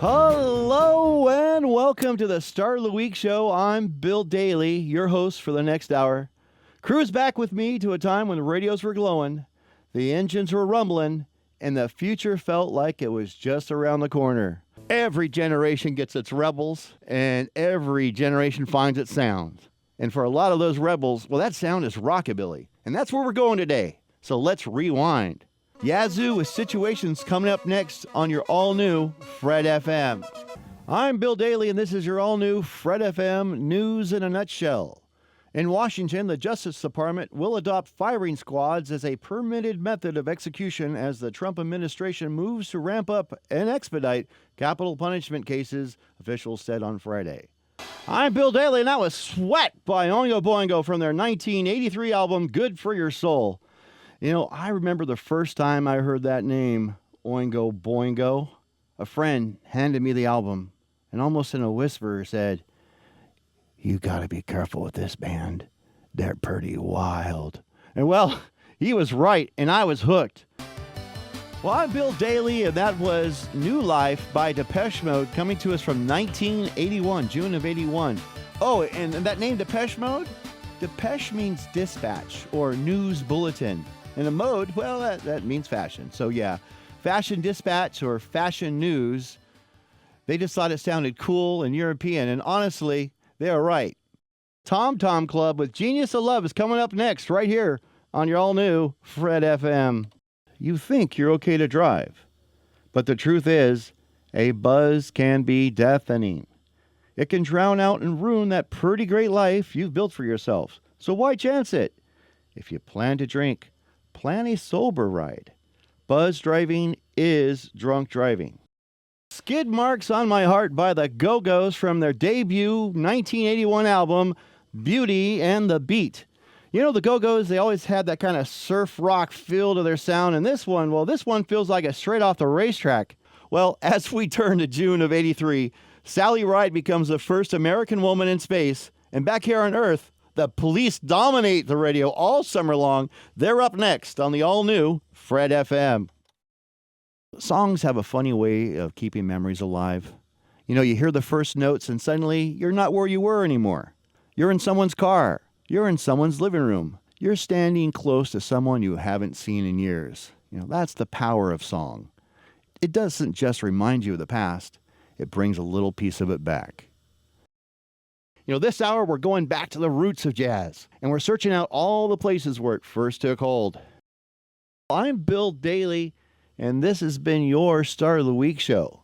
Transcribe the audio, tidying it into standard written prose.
Hello and welcome to the Start of the Week show. I'm Bill Daly, your host for the next hour. Cruise back with me to a time when the radios were glowing, the engines were rumbling, and the future felt like it was just around the corner. Every generation gets its rebels, and every generation finds its sound. And for a lot of those rebels, well, that sound is rockabilly. And that's where we're going today. So let's rewind. Yazoo with Situations coming up next on your all-new Fred FM. I'm Bill Daly, and this is your all-new Fred FM News in a Nutshell. In Washington, the Justice Department will adopt firing squads as a permitted method of execution as the Trump administration moves to ramp up and expedite capital punishment cases, officials said on Friday. I'm Bill Daly, and that was Sweat by Oingo Boingo from their 1983 album, Good for Your Soul. You know, I remember the first time I heard that name, Oingo Boingo. A friend handed me the album and almost in a whisper said, "You gotta be careful with this band. They're pretty wild." And well, he was right, and I was hooked. Well, I'm Bill Daly, and that was New Life by Depeche Mode coming to us from 1981, June of 81. Oh, and that name Depeche Mode? Depeche means dispatch or news bulletin. And a mode, well, that means fashion. So yeah, fashion dispatch or fashion news. They just thought it sounded cool and European. And honestly, they are right. Tom Tom Club with Genius of Love is coming up next right here on your all-new Fred FM. You think you're okay to drive, but the truth is, a buzz can be deafening. It can drown out and ruin that pretty great life you've built for yourself. So why chance it? If you plan to drink, plan a sober ride. Buzz driving is drunk driving. Skid Marks on My Heart by the Go-Go's from their debut 1981 album, Beauty and the Beat. You know, the Go-Go's, they always had that kind of surf rock feel to their sound, and this one feels like it's straight off the racetrack. Well, as we turn to June of 83, Sally Ride becomes the first American woman in space, and back here on Earth, the Police dominate the radio all summer long. They're up next on the all-new Fred FM. Songs have a funny way of keeping memories alive. You know, you hear the first notes and suddenly you're not where you were anymore. You're in someone's car. You're in someone's living room. You're standing close to someone you haven't seen in years. You know, that's the power of song. It doesn't just remind you of the past. It brings a little piece of it back. You know, this hour we're going back to the roots of jazz, and we're searching out all the places where it first took hold. I'm Bill Daly, and this has been your Start of the Week show.